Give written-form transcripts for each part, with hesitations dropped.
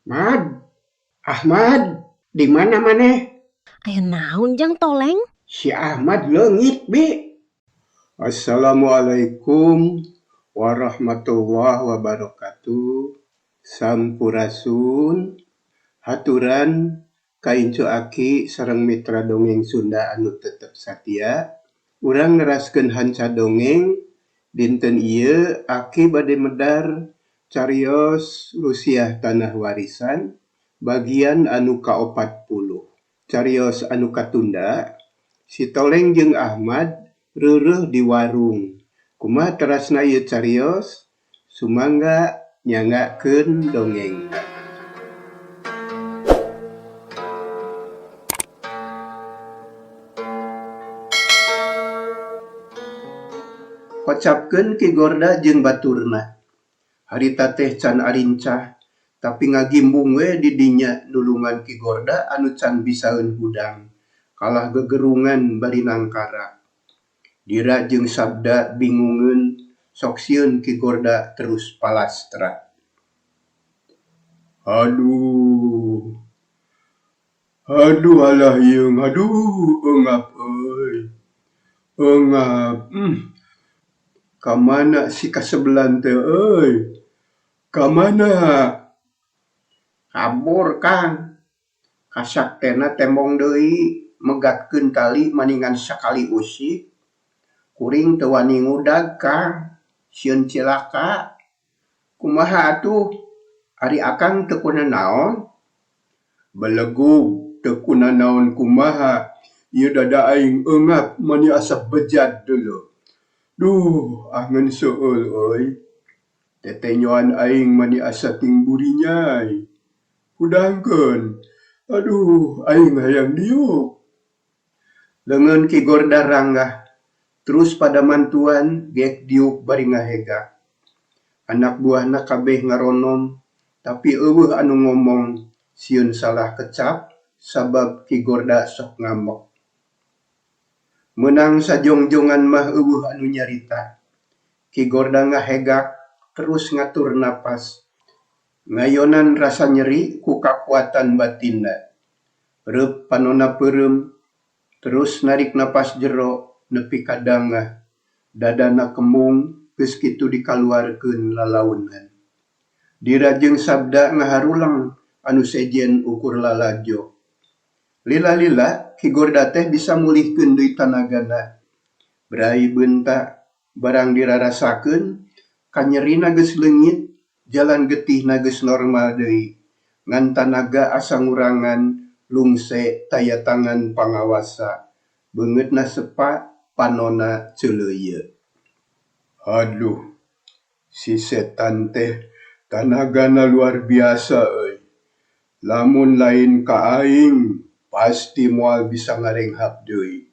Mad, Ahmad, di mana maneh? Aya naon jang Toleng? Si Ahmad leungit, Bi. Assalamualaikum warahmatullahi wabarakatuh. Sampurasun, haturan kaincu aki sareng mitra dongeng Sunda anu tetep satia. Urang neraskeun hanca dongeng dinten ieu aki bade medar carios Rusiah Tanah Warisan bagian anu ka-40. Carios anu katunda, si Toleng jeung Ahmad reureuh di warung. Kumaha terasna ieu carios? Sumangga nyangakeun dongengna. Kocapkeun Ki Gorda jeung baturna. Harita teh can arincah, tapi ngagimbung we di dinya nulungan Ki Gorda anu can bisaeun hudang. Kalah gegerungan bari nangkara. Dira jeung sabda bingungeun sok sieun Ki Gorda terus palastra. Aduh alah yeung, eungap euy. Eungap. Kamana si kasebelan teh euy? Kamana? Kabur Kang. Kasaktena tembong deui megatkeun tali maningan sakali usik. Kuring teu wani ngudag Kang. Sieun cilaka. Kumaha atuh? Ari Akang teu kunaon? Belegug teu kunaon kumaha? Ieu dada aing eungap mani asa bejad deuleu. Duh, angeun seueul euy. Tetenyoan aing mani asa ting buri nyai. Hudangkeun. Aduh, aing hayang diuk. Leungeun Ki Gorda ranggah. Terus pada mantuan geek diuk bari ngahegak. Anak buahna kabeh ngaronom, tapi eueuh anu ngomong sieun salah kecap sabab Ki Gorda sok ngambek. Meunang sajongjongan mah eueuh anu nyarita. Ki Gorda ngahegak terus ngatur napas. Ngayonan rasa nyeri ku kakuatan batinna. Reup panonna peureum, terus narik napas jero nepi ka dangah. Dadana kembung geus kitu dikaluarkeun lalaunan. Dira jeung sabda ngaharulang anu sejen ukur lalajo. Lila-lila Ki Gorda teh bisa mulihkeun deui tanagana. Berai beunta barang dirarasakeun, kanyerina geus leungit, jalan getihna geus normal deui. Ngan tanaga asa ngurangan, lungse taya tangan pangawasa. Beungeutna sepa, panonna ceuleuyeut. Aduh, si setan teh tanagana luar biasa euy. Lamun lain ka aing, pasti moal bisa ngarenghap deui.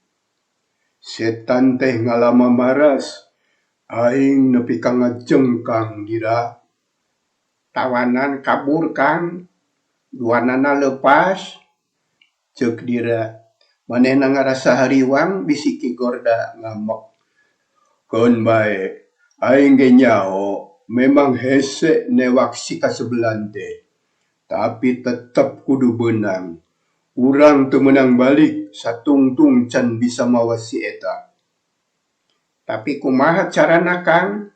Setan teh ngalama maras, aing nepi ka ngajengkang dira. Tawanan kabur Kang, duanana leupas, ceuk dira. Manehna ngarasa hariwang bisi Ki Gorda ngambek. Keun bae, aing ge nyaho, memang hese newak si kasebelan teh. Tapi tetep kudu beunang. Urang teu meunang balik satungtung can bisa mawa si eta. Tapi kumaha carana Kang?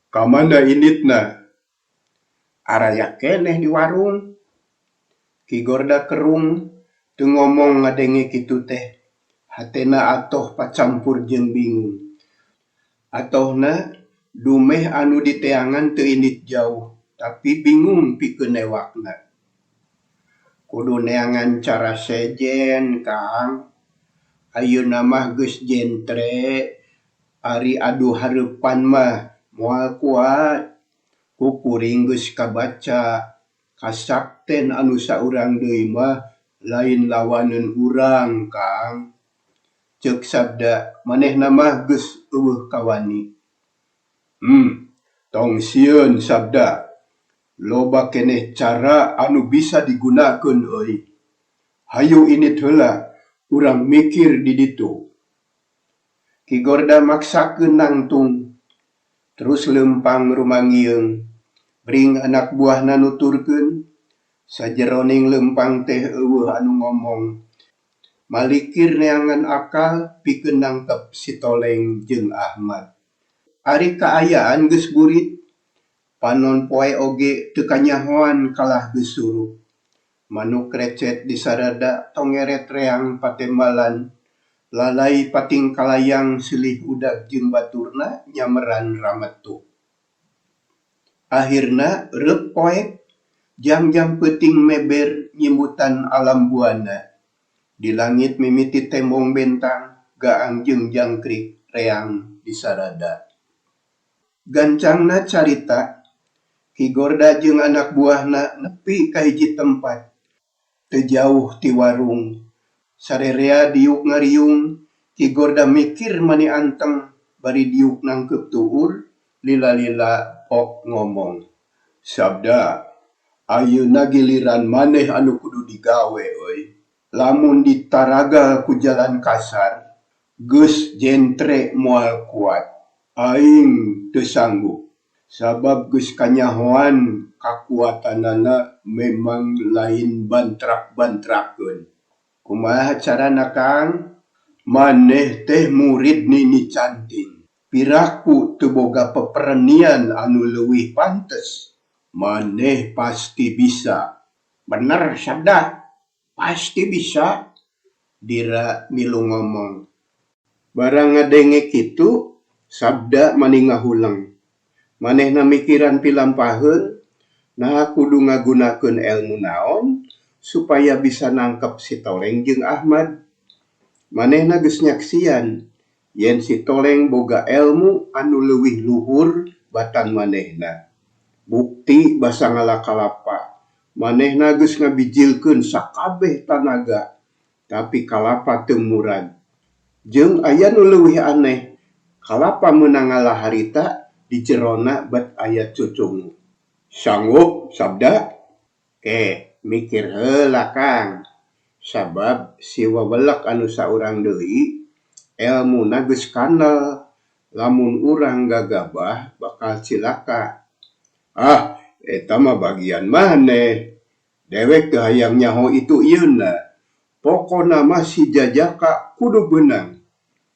Kamana initna? Araya keneh di warung. Ki Gorda kerung teu ngomong ngadenge kitu teh. Hatena atoh pacampur jeung bingung. Atohna dumeh anu diteangan teu indit jauh, tapi bingung pikeun newakna. Kudu neangan cara sejen Kang. Ayeuna mah geus jentre, ari adu hareupan mah moal kuat. Ku kuring geus kabaca, kasakten anu saurang deui mah lain lawaneun urang Kang. Ceuk sabda manehna mah geus eueuh kawani. Tong sieun sabda. Loba keneh cara anu bisa digunakeun euy. Hayu init heula, urang mikir di ditu. Ki Gorda maksakeun nangtung, terus leumpang rumangieung. Bring anak buahna nuturkeun, Sajeroning lempang teh eueuh anu ngomong. Malikir neangan akal pikeun nangkep si Toleng jeung Ahmad. Ari kaayaan geus burit, panon poe oge teu kanyahoan kalah geus suruh. Manuk recet di sarada tongeret reang patembalan, lalai pating kalayang silih udag jeung baturna nyameran rametu. Akhirna reup poek, jam-jam peuting meber nyimbutan alam buana. Di langit mimiti tembong bentang, gaang jeung jangkrik reang di sarada. Gancangna carita, Ki Gorda jeung anak buahna nepi ka hiji tempat, teu jauh ti warung. Sarerea diuk ngariung, Ki Gorda mikir mani anteng, bari diuk nangkep tuur, lila-lila pok ngomong. Sabda, ayeuna giliran maneh anu kudu digawe euy. Lamun ditaraga ku jalan kasar, geus jentre moal kuat. Aing teu sanggup. Sabab geus kanyahoan kakuatanana memang lain bantrak-bantrakeun. Kumaha carana Kang? Maneh teh murid Nini Canting. Piraku teu boga peperenian anu leuwih pantes. Maneh pasti bisa. Bener sabda. Pasti bisa. Dira milu ngomong. Barang ngadenge kitu, sabda mani ngahulang. Manehna mikiran pilampaheun, nah kudu ngagunakeun ilmu naon supaya bisa nangkep si Toleng jeung Ahmad. Manehna geus nyaksian yen si Toleng boga ilmu anu leuwih luhur batan manehna. Bukti basa ngalakalapa. Manehna geus ngabijilkeun sakabeh tanaga, tapi kalapa teu murad. Jeung aya nu leuwih aneh, kalapa meunang ngalah harita di jerona bet aya cucung. Sanggup sabda? Mikir heula Kang. Sabab si wawelek anu saurang deui elmuna geus kandel. Lamun urang gagabah bakal cilaka. Eta mah bagian maneh. Dewek teu hayang nyaho itu ieuna. Pokona mah si jajaka kudu beunang.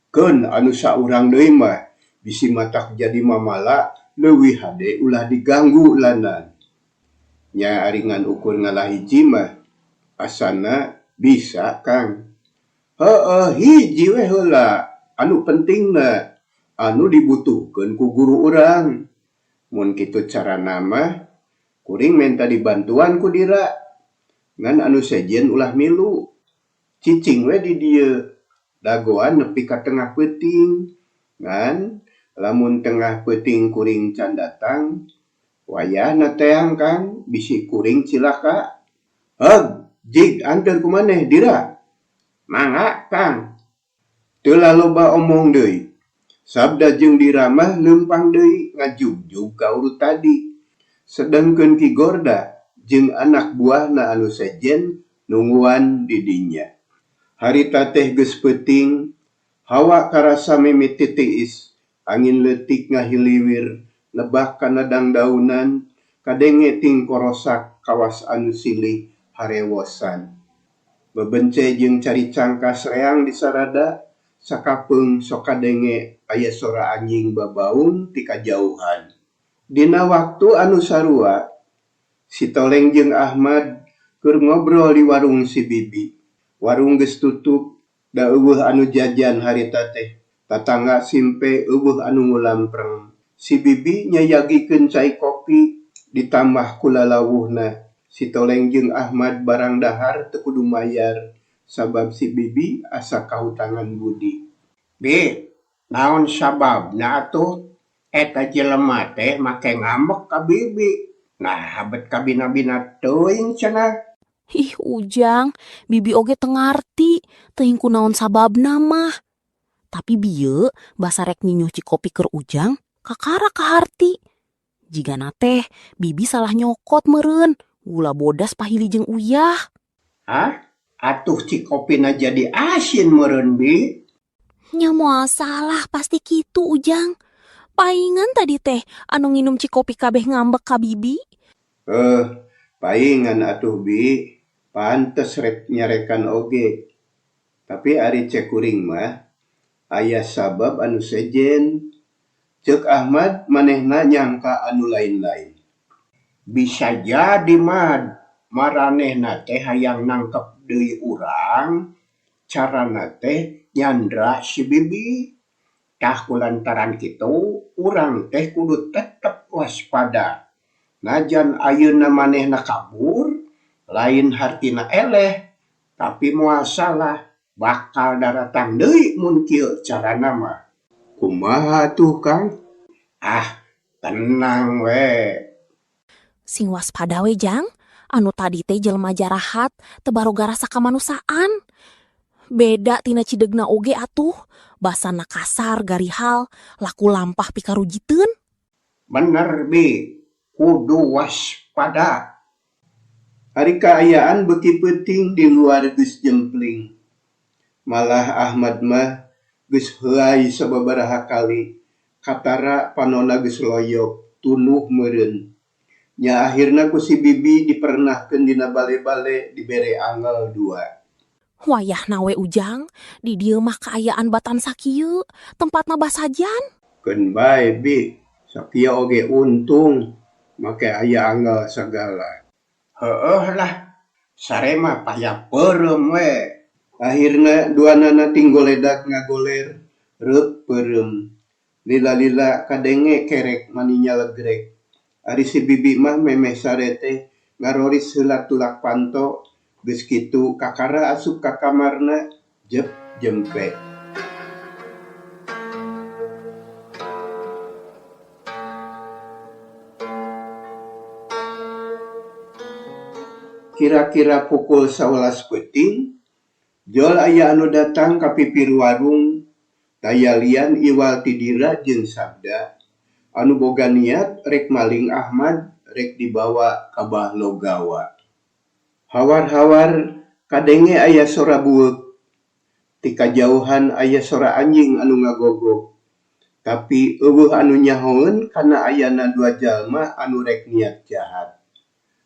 Keun anu saurang deui mah bisi matak jadi mamala leuwih hade ulah diganggu lanan. Nya aringan ukur ngalah hiji mah asana bisa Kang. Hiji we heula anu pentingna anu dibutuhkeun ku guru urang. Mun kitu carana mah kuring minta dibantuan ku dira. Ngan anu sejen ulah milu. Cicing we di dieu. Dagoan nepi ka tengah peuting. Ngan lamun tengah peuting kuring can datang, wayahna teang Kang, bisi kuring cilaka. Jig anteur ku maneh dira. Mangga Kang. Teu loba omong deui. Sabda jeung dira mah leumpang deui ngajugjug ka urut tadi. Sedengkeun Ki Gorda jeung anak buahna anu sejen nungguan di dinya. Harita teh geus peuting, hawa karasa mimiti tiis, angin leutik ngahiliwir, lebah kana dangdaunan, kadenge ting korosak kawas anu silih harewosan. Bebence jeung cari cangkas reang di sarada, sakapeung sok kadenge aya sora anjing babaung ti kajauhan. Dina waktu anu sarua, si Toleng jeung Ahmad keur ngobrol di warung si Bibi. Warung geus tutup, da eueuh anu jajan harita teh. Tatangga simpe eueuh anu ngulampreng. Si Bibi nyayagikeun cai kopi ditambah kulalawuhna. Si Toleng jeung Ahmad barang dahar teu kudu mayar sabab si Bibi asa kahutangan budi. Bi, naon sababna atuh? Eta jelema teh make ngambek ka Bibi. Nah, habet ka bina-bina teuing cenah. Ih Ujang, Bibi oge teu ngarti, teuing kunaon sababna mah. Tapi bieu basa rek nyinyuh cikopi keur Ujang, kakara kaharti. Jigana teh Bibi salah nyokot meureun, gula bodas pahili jeung uyah. Atuh cikopina jadi asin meureun Bi. Nya moal salah pasti kitu Ujang. Paingan tadi teh anu nginum cikopi kabeh ngambek ka Bibi. Paingan atuh bi, pantes rek nyarekan oge. Tapi ari cek kuring mah, aya sabab anu sejen. Cek Ahmad manehna nyangka anu lain-lain. Bisa jadi maranehna teh hayang nangkep deui urang, carana teh nyandra si bibi. Tah kulantaran kitu, urang teh kudu tetep waspada. Najan ayeuna manehna kabur, lain hartina eleh, tapi moal salah, bakal daratang deui mun kieu carana mah. Kumaha tuh Kang? Ah, tenang we. Sing waspada we Jang, anu tadi teh jelema jarahat teu baroga rasa kamanusaan. Beda tina cidegna oge atuh, basana kasar garihal, laku lampah pikarujiteun. Bener bi, kudu waspada. Ari kaayaan beuki penting di luar geus jempling. Malah Ahmad mah geus heuai sababaraha kali katara panonna geus loyok, tunuh meureun. Nya akhirna ku si bibi dipernahkeun dina bale-bale dibere angel 2. Wayahna we Ujang, di dieu mah kaayaan batan sakieu, tempatna basajan. Keun bae bi, sakieu oge untung make aya angel sagala. Heueuh lah, sare mah payah peureum we. Akhirna duanana tinggoledak ngagoler, reup peureum. Lila-lila kadenge kerek maninya legrek. Ari si bibi mah memeh sare teh ngaroris heula tulak panto, geus kitu kakara asup ka kamarna jep jempe. Kira-kira pukul 11 peuting, jol aya anu datang ka pipir warung, daya lian iwal tidira jeung sabda. Anu boga niat rek maling Ahmad rek dibawa ka Bahlo Gawa. Hawar-hawar kadenge aya sora bueuk. Ti kajauhan aya sora anjing anu ngagogok. Tapi eueuh anu nyahoeun kana ayana 2 jalma anu rek niat jahat.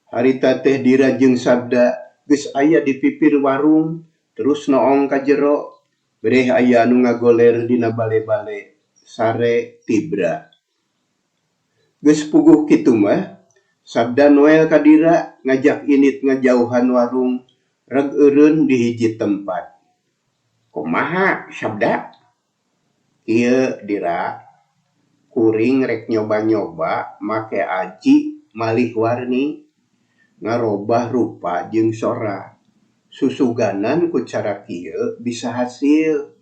Harita teh dira jeung sabda geus aya di pipir warung, terus noong ka jero, bereh aya anu ngagoler dina bale-bale, sare tibra. Geus puguh kitu mah, sabda Noel ka dira ngajak init ngajauhan warung, reg eureun di hiji tempat. Kumaha sabda? Ieu dira, kuring rek nyoba-nyoba make aji malih warni, ngarobah rupa jeung sora. Susuganan ku cara kieu bisa hasil.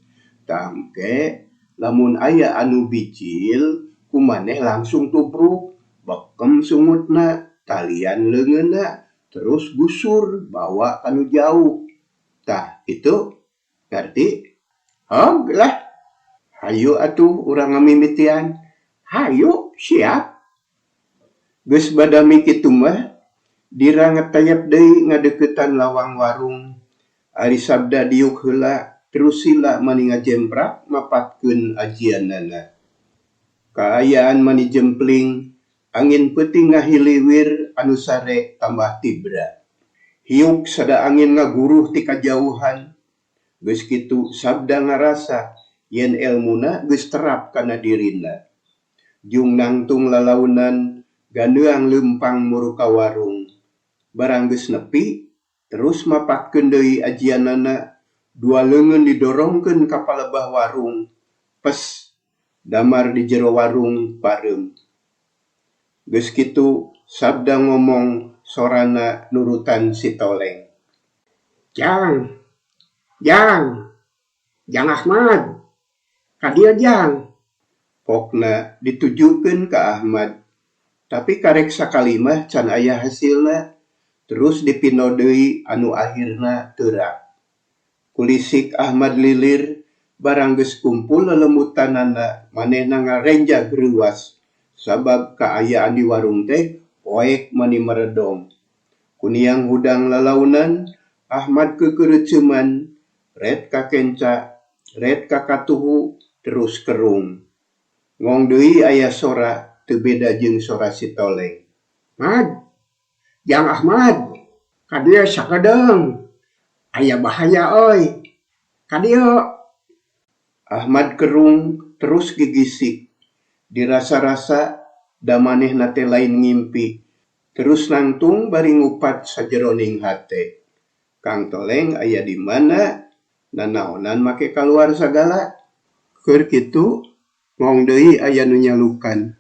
Tangke lamun aya anu bijil, kumaneh langsung tubruk, bekem sungutna, talian leungeunna, terus gusur bawa anu jauh. Tah itu ngarti? Hog lah. Hayu atuh urang ngamimitian. Hayu siap. Geus badami kitu mah, dira ngetayap deui ngadeuketan lawang warung. Ari sabda diuk heula, terus sila mani ngajemprak mapatkeun ajianana. Kaayaan mani jempling, angin peuting ngahiliwir anu sare tambah tibra. Hiuk sada angin ngaguruh ti kajauhan. Geus kitu sabda ngarasa yen elmuna geus terap kana dirina. Jung nangtung lalaunan, gandeang leumpang muru ka warung. Barang geus nepi, terus mapatkeun deui ajianana, 2 leungeun didorongkeun ka palebah warung. Pes, damar di jero warung pareum. Geus kitu sabda ngomong sorana nurutan si toleng. Jang Ahmad, kadieu Jang. Pokna ditujukeun ka Ahmad, tapi karek sakali mah can aya hasilna. Terus dipino deui anu akhirna teurak. Kulisik Ahmad lilir, barang geus kumpul lelemutanana, manehna ngarenjag reuwas. Sabab kaayaan di warung teh poek mani meredong. Kuniang hudang lalaunan, Ahmad kekereuceuman, red ka kenca, red ka katuhu, terus kerung. Ngong deui aya sora teu beda jeung sora si toleng. Mad, Yang Ahmad, kadia sakadeng, aya bahaya oi. Kadia. Ahmad kerung terus gigisik. Dirasa-rasa da manehna teh lain ngimpi. Terus nangtung bari ngupat sajeroning hate. Kang Toleng aya di mana? Nanaonan make keluar segala. Keur kitu ngong deui aya nu nyalukan.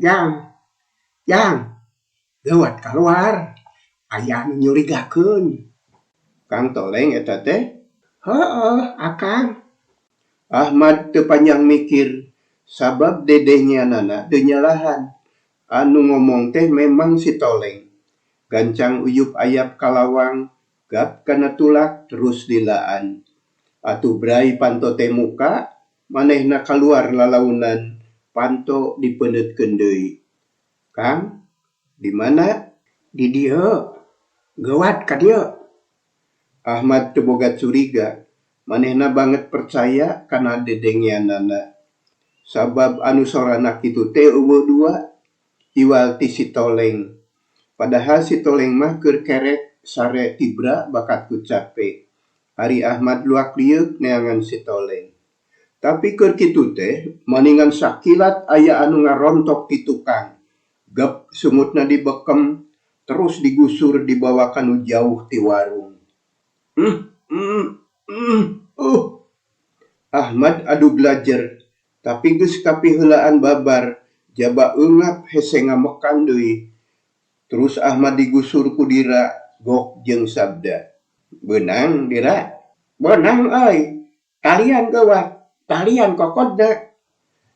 Jang, lewat keluar. Aya nu nyurigakeun. Kang Toleng eta teh? Heueuh, akang. Ahmad teu panjang mikir, sabab dedehnya nana teu nyalahan. Anu ngomong teh memang si Toleng. Gancang uyup ayap kalawang, gap kana tulak terus dilaan. Atuh brai panto teh muka, manehna keluar lalaunan, panto dipeneutkeun deui. Kang, di mana? Di dieu. Geuwat ka dieu. Ahmad teu boga curiga. Manehna banget percaya kana dedengyanana. Sabab anu sorana kitu teh eueuh dua, iwal ti si Toleng. Padahal si Toleng mah keur kerek sare tibra bakat ku cape. Ari Ahmad luak liuk neangan si Toleng. Tapi keur kitu teh maningan sakilat aya anu ngarontok ti tukang. Gep sumutna dibekem terus digusur dibawa kanu jauh ti warung. Ahmad adu belajar, tapi geus kapiheulaan babar, jaba eungap hese ngamekan deui. Terus Ahmad digusur ku Dira, gok jeung sabda. Beunang Dira? Beunang euy. Talian geuwat, talian kokodna.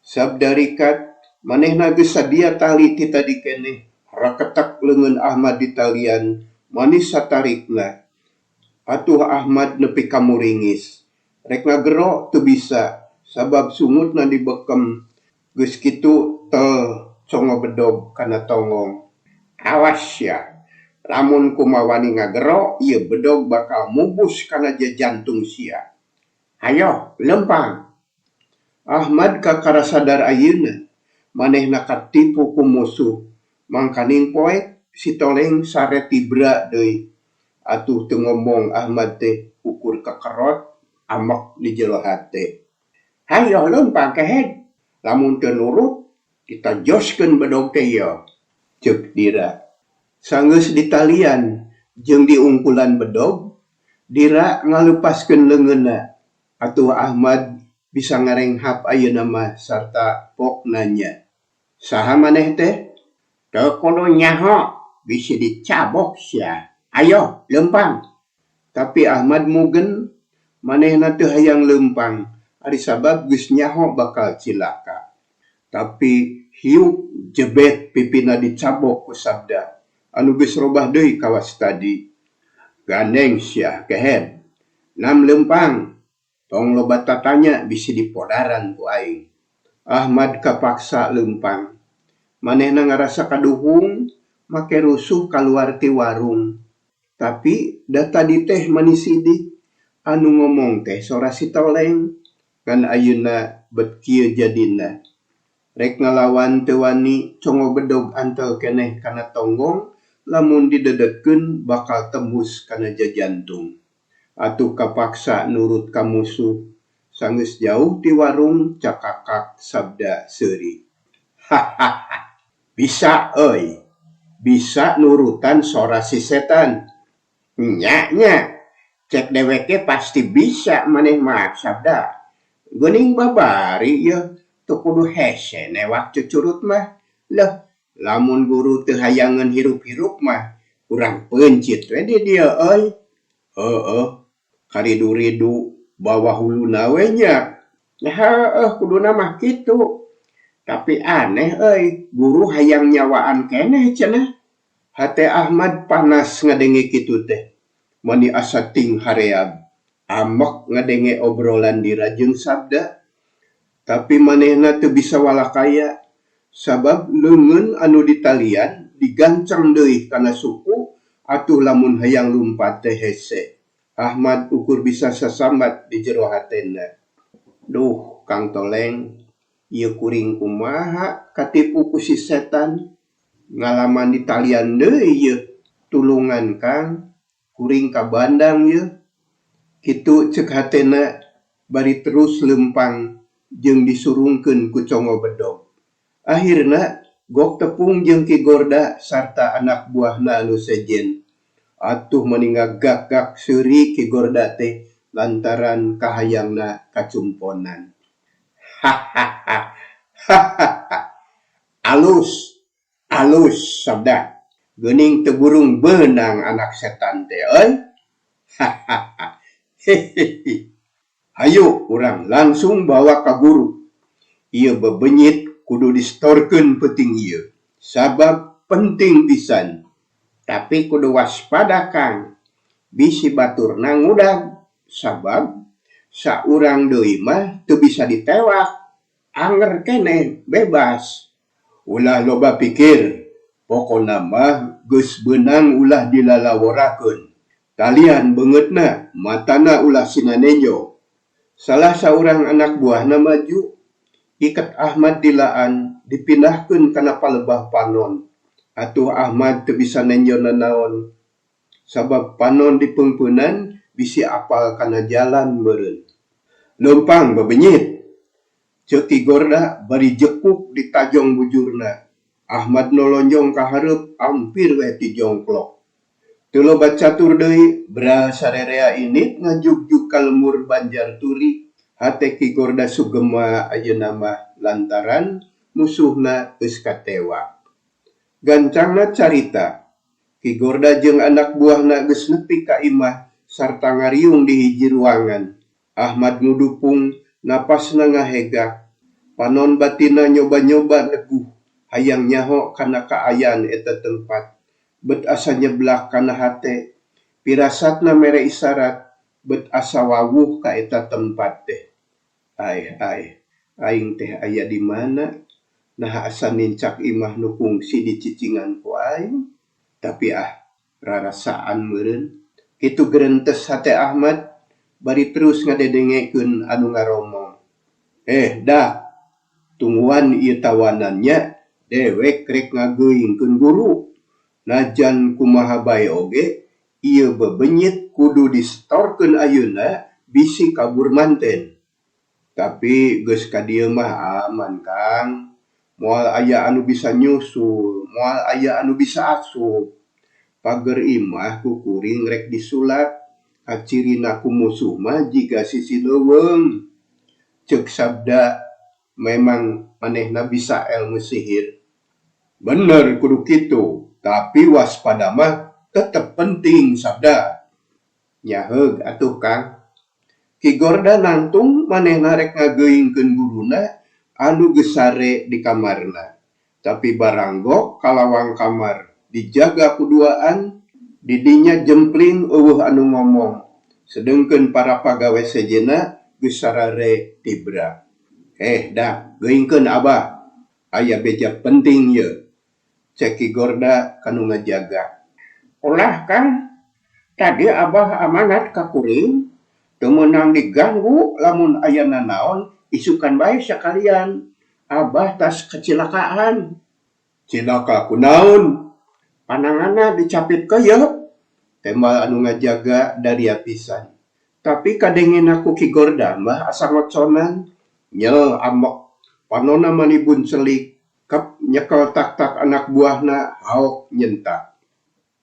Sabda rikat, manehna geus sadia tali ti tadi keneh. Raketek leungeun Ahmad di talian, manis satarikna. Atuh Ahmad nepi ka muringis. Rek ngagero teu bisa, sabab sumutna dibekem. Geus kitu tel congo bedog kana tongong. Awas ya, lamun kumawani ngagero, ieu bedog bakal mubus kana jantung sia. Hayo, lempang. Ahmad kakara sadar ayeuna, manehna katipu ku musuh. Mangkaning poek si Toleng sare tibra deui. Atuh teu ngomong Ahmad teh ukur kekerot amek di jero hate. Hayo lempang kehed. Lamun teu nurut, kita joskeun bedog teh ieu. Ceuk Dira. Sanggeus di talian jeung diungkulan bedog, Dira ngalepaskeun leungeunna. Atuh Ahmad bisa ngarenghap ayeuna mah sarta pok nanya. Saha maneh teh? Teu kudu nyaho, bisi dicabok sia. Ayo, lempang. Tapi Ahmad mugen, manehna teu hayang lempang. Ari sabab geus nyaho bakal cilaka. Tapi hiuk jebet pipina dicabok ku sabda. Anu geus robah deui kawas tadi. Gandeng sia kehed. Nam lempang. Tong loba tatanya bisi dipodaran ku aing. Ahmad kapaksa lempang. Manehna ngarasa kaduhung, make rusuh kaluar ti warung. Tapi data di teh manisidi anu ngomong teh sora si Toleng kan ayeuna bet kieu jadina. Rek ngalawan teu wani congo bedog antel keneh kana tonggong, lamun didedegkeun bakal tembus kana jantung. Atuh kapaksa nurut ka musuh. Sanggeus jauh ti warung cakakak sabda seuri. Hahaha. Bisa euy. Bisa nurutan sora si setan. Nya, cek deweke pasti bisa maneh mah sabda. Geuning babari yeuh teu kudu hese newak cucurut mah. Leuh, lamun guru teu hayangeun hirup-hirup mah urang peuncit we di dieu euy. Heueuh, karidu-ridu bawah huluna we nya. Heueuh, kuduna mah kitu. Tapi aneh euy, guru hayang nyawaan keneh cenah. Hate Ahmad panas ngadenge kitu teh. Mani asa ting hareab. Amek ngadenge obrolan Dira jeung sabda. Tapi manehna teu bisa walakaya. Sabab leungeun anu di talian digancang deui kana suku atuh lamun hayang lumpat teh hese. Ahmad ukur bisa sasambat di jero hatena. Duh, Kang Toleng, ieu kuring kumaha katipu ku si setan. ngalaman di talian deui ye tulungan Kang kuring ka bandang ye kitu ceuk hatena bari terus lempang jeung disurungkeun ku Congo Bedog. Akhirna Gok Tepung jeung Ki Gorda sarta anak buahna anu sejen atuh meuningga gak-gak seuri Ki Gorda teh lantaran kahayangna kacumponan. Hahaha. Hahaha. Alus sabda. Geuning teu burung beunang anak setan teh euy. Hahaha. Hehehe. Hayu urang langsung bawa ka guru. Ieu bebenyit kudu distorkeun peuting ieu. Sabab penting pisan. Tapi kudu waspada Kang. Bisi baturna ngudag. Sabab saurang deui mah teu bisa ditewak. Anger keneh bebas. Ulah loba pikir. Pokona mah geus beunang ulah dilalaworakeun. Talian beungeutna matana ulah sinanejo. Salah saurang anak buahna maju. Iket Ahmad dilaan dipindahkeun kana palebah panon. Atuh Ahmad teu bisa nenjo nanaon. Sabab panon dipeungpeunan bisi apal kana jalan meureun. Leumpang bebenyit. Ceuk Ki Gorda bari jekuk di tajong bujurna. Ahmad nolonjong ka hareup ampir we ti jongklok. Teu loba catur deui bra sarerea init ngajugjug ka lemur Banjar Turi. Hate Ki Gorda sugema ayeuna mah lantaran musuhna geus katewak. Gancangna carita. Ki Gorda jeung anak buahna geus nepi ka imah sarta ngariung di hiji ruangan. Ahmad ngudupung napasna ngahegak. Panon batina nyoba-nyoba neguh hayang nyaho kana kaayaan eta tempat. Bet asa nyeblak kana hate. Pirasatna mere isyarat bet asa wawuh ka eta tempat teh. Aing teh aya di mana? Nah asa nincak imah nu kungsi di cicingan ku aing. Tapi rarasaan meureun. Kitu gereuntes hate Ahmad bari terus ngadedengekeun anu ngaromong. Dah, tungguan ieu tawanannya dewek rek ngageuingkeun guru. Najan kumaha bae oge, ieu bebenyit kudu distorkeun ayeuna bisi kabur manten. Tapi geus ka dieu mah aman Kang. Moal aya anu bisa nyusul, moal aya anu bisa asup. Pager imah ku kuring rek disulat, kacirina ku musuh mah jiga sisi leuweung. Ceuk sabda memang manehna bisa ilmu sihir. Bener kudu kitu, tapi waspada mah tetep penting sabda. Nyaheug atuh Kang. Ki Gorda nantung manehna rek ngageuingkeun guruna anu geus sare di kamarna. Tapi barang Gok kalawang kamar dijaga kuduaan, didinya jempling eueuh anu ngomong. Sedengkeun para pagawe sejenna geus sarare tibra. Dah, geuingkeun Abah. Aya beja penting ye. Cek Ki Gorda kanu ngajaga. Ulah Kang, tadi Abah amanat ka kuring. Teu meunang diganggu lamun aya nanaon isukan bae sakalian. Abah tas kecelakaan. Cilaka kunaon? Pananganna dicapit keuyeuk. Tembal anu ngajaga dari pisan. Tapi kadengin aku Ki Gorda mah asa ngoconan. Nyel amok. Panonna manibun selik. Kep nyekel tak-tak anak buahna haok nyentak.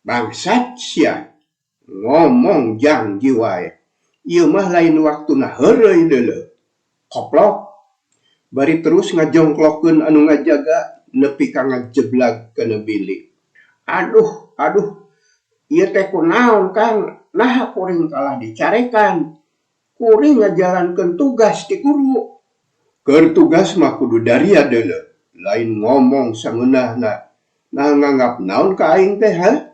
Bangsat sia. Ngomong jangji wae. Ieu mah lain waktuna heureuy deuleu. Koplok. Bari terus ngajongklokeun anu ngajaga nepi ka ngajeblag kana bilik. Aduh. Ieu teh kunaon Kang? Nah kuring kalah dicarekan. Kuring ngajalankeun tugas ti guru. Keur tugas mah kudu daria deuleu. Lain ngomong sangeunahna. Nah nganggap naon ka aing teh ha?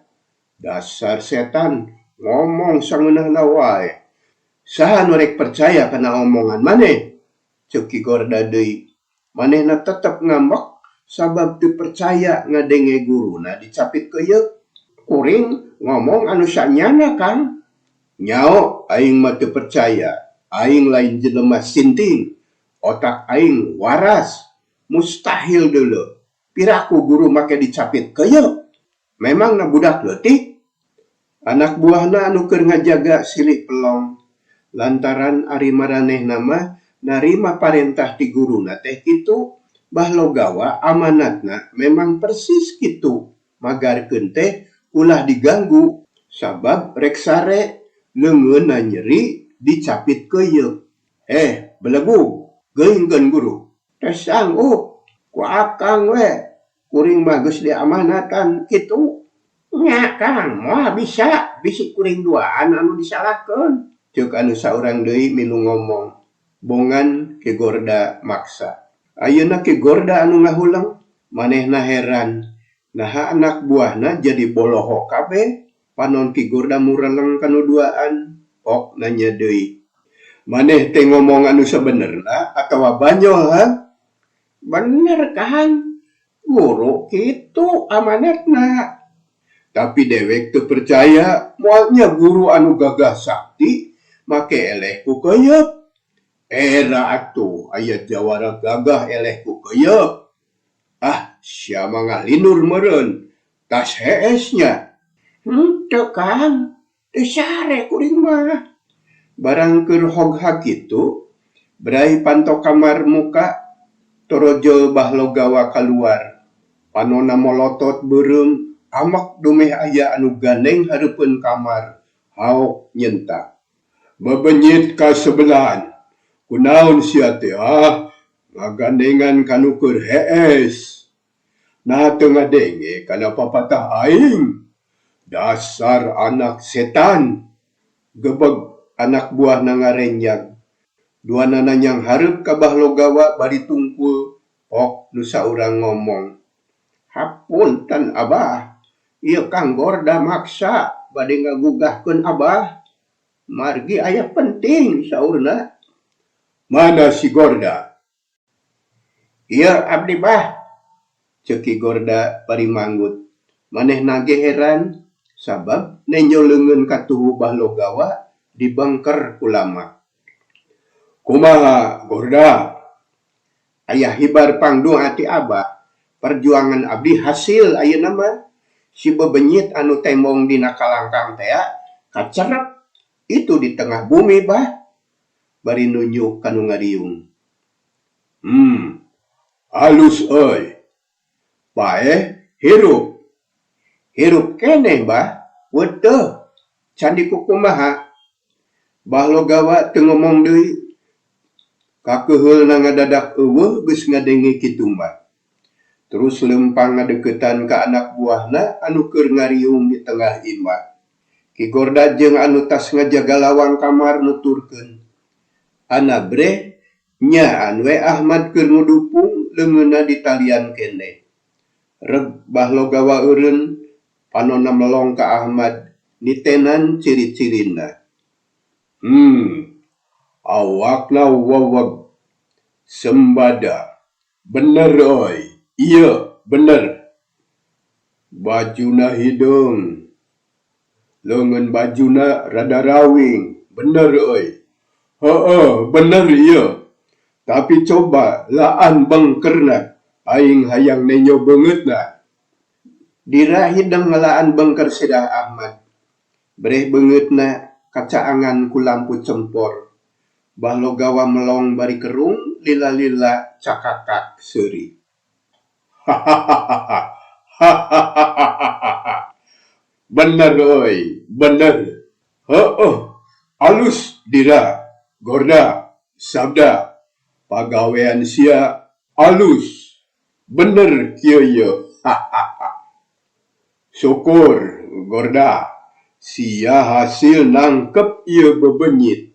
Dasar setan ngomong sangeunahna wae. Saha nu rek percaya kana omongan maneh? Ceuk Ki Gorda deui. Manehna tetep ngambek sabab teu percaya ngadenge guruna dicapit keuyeuk. Kuring ngomong anu sanyana Kang. Nyao aing mah teu percaya. Aing lain jelema sinting. Otak aing waras. Mustahil deuleu. piraku guru make dicapit keuyeuk. Memang na budak leutik. Anak buahna anu keur ngajaga silih pelong. Lantaran ari maranehna mah narima parentah ti guruna teh kitu, bahlogawa amanatna memang persis kitu. Magarkeun teh ulah diganggu sabab rek sare leungeunna nyeri dicapit keuyeuk. Belegu, geuingkeun guru. Teh sanggup, ku akang we. Kuring mah geus diamanatan kitu. Nya Kang, moal bisa, bisi kuring duaan anu disalahkeun. Ceuk anu saurang deui milu ngomong. Bongan Ki Gorda maksa. Ayeuna Ki Gorda anu ngahulang, manehna heran. Naha anak buahna jadi boloho kabeh. Panon Ki Gorda mureleng kanu duaan. Ok nanya deui. Maneh teh ngomong anu sabenerna atawa banyol ha? Bener Kang. Guru kitu amanatna. Tapi dewek teu percaya moalnya guru anu gagah sakti make eleh ku keuyeuk. Era atuh aya jawara gagah eleh ku keuyeuk. Sia mangga linur meureun. Tas heesnya. Teu Kang. Teu sare kuring mah. Barang keur hogha kitu, berai panto kamar muka, torojo bahlogawa kaluar. Panona molotot beureum, amak dumeh aya anu gandeng hareupeun kamar. Haok nyentak. Bebenyit ka sebelahan. Kunaon sia teh ngagandengan kanu keur hees. Nah teu ngadenge kana papatah aing. Dasar anak setan. Gebeg anak buah ngarenyag. Duana nanyang hareup ka bahlogawa bari tungkul. Ok nu saurang ngomong. Hapunten Abah. Ieu Kang Gorda maksa bade ngagugahkeun Abah. Margi aya penting saurna. Mana si Gorda? Ieu abdi Bah. Ceuk Ki Gorda bari manggut. Manehna ge heran sabab nenyo leungeun ka tubuh bahlogawa dibengker ku lama. Kumaha Gorda? Aya hibar pangdung ati Abah. Perjuangan abdi hasil ayeuna mah. Si bebenyit anu tembong dina kalangkang teh kacerep. Itu di tengah bumi Bah. Bari nunjuk kanu ngariung. Halus euy. Bae hirup. Hirup keneh Bah. Weuteuh. Candi kumaha? Bahlogawa teu ngomong deui. Kakeuheulna ngadadak eueuh geus ngadenge kitu mah. Terus lempang ngadeuketan ka anak buahna anu keur ngariung di tengah imah. Ki Gorda jeung anu tas ngajaga lawang kamar nuturkeun. Ana bre, nyaan we Ahmad keur ngudupung leungeunna ditalian keneh. Reg bahlogawa eureun panonna melong ka Ahmad nitenan ciri-cirina. Awakna weweg. Sembada. Bener euy. Iya, bener. Bajuna hidung. Leungeun bajuna rada rawing. Bener euy. Bener iya. Tapi coba laan bengkerna. Aing hayang nenyo beungeutna. Dira hidung ngelaan bengker Sidah Ahmad. Breh beungeutna kacaangan ku lampu cempor. Bahlogawa melong bari kerung lila-lila cakakak seuri. Bener euy, bener. Alus Dira, Gorda, sabda. Pagawean sia alus. Bener kieu ye. Syukur Gorda. Sia hasil nangkep ieu bebenyit.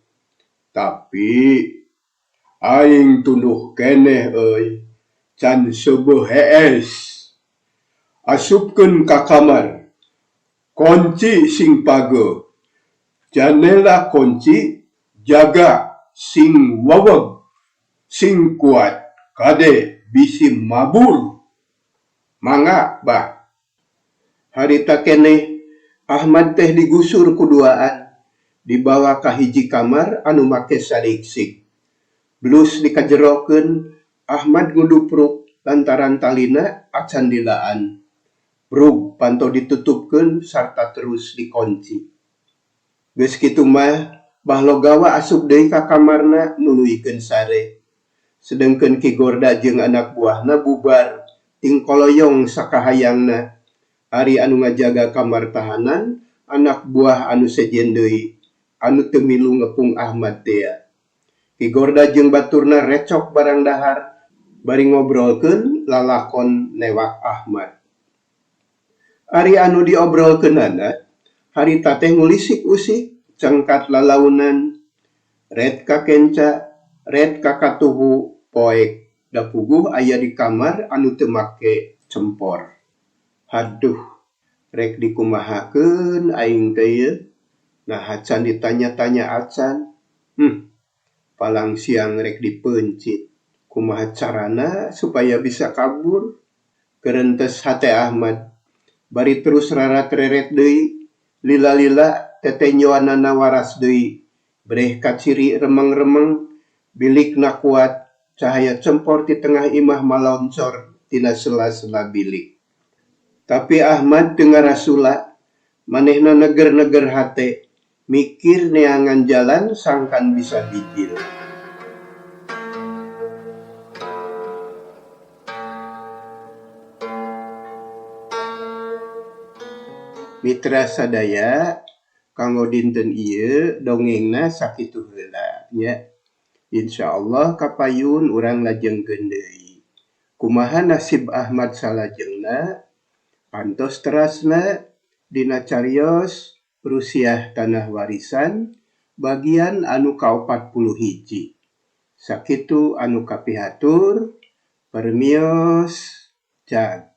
Tapi aing tunduh keneh euy. Can seueuh hees. Asupkeun ka kamar. Kunci sing page. Janela kunci jaga sing weweg. Sing kuat kade bisi mabur. Mangga Bah. Harita keneh Ahmad teh digusur kuduaan. Dibawa ka hiji kamar anu make sadiksik. Blus dikajerokeun Ahmad ngudupruk lantaran talina acan dilaan. Brug panto ditutupkeun sarta terus dikunci. Geus kitu mah bahlo gawa asup deui ka kamarna nuluykeun sare. Sedengkeun Ki Gorda jeung anak buahna bubar ting koloyong sakahayangna. Ari anu ngajaga kamar tahanan anak buah anu sejen deui anu teu milu ngepung Ahmad tea. Ki Gorda jeung baturna recok barang dahar bari ngobrolkeun lalakon newak Ahmad. Ari anu diobrolkeunana harita teh ngulisik usik cengkat lalaunan red ka kenca red ka katuhu poek da puguh aya di kamar anu teu make cempor. Haduh, rek dikumahakeun aing teh ye. Nah acan ditanya-tanya acan. Palang siang rek dipencit. Kumaha carana supaya bisa kabur? Kereentes hate Ahmad. Bari terus rarat reret deui. Lila-lila tetenyoanana waras deui. Breh kaciri remeng-remeng. Bilikna kuat. Cahaya cempor di tengah imah maloncor tina sela-sela bilik. Tapi Ahmad dengar rasula. Manehna neger-neger hate. Mikir neangan jalan sangkan bisa bijil. Mitra sadaya, kanggo dinten ieu dongengna sakitu heula nya. Insyaallah kapayun urang lajengkeun deui. Kumaha nasib Ahmad salajengna? Pantos terasna dina cariyos Rusiah Tanah Warisan bagian anu ka-41. Sakitu anu kapihatur permios jag.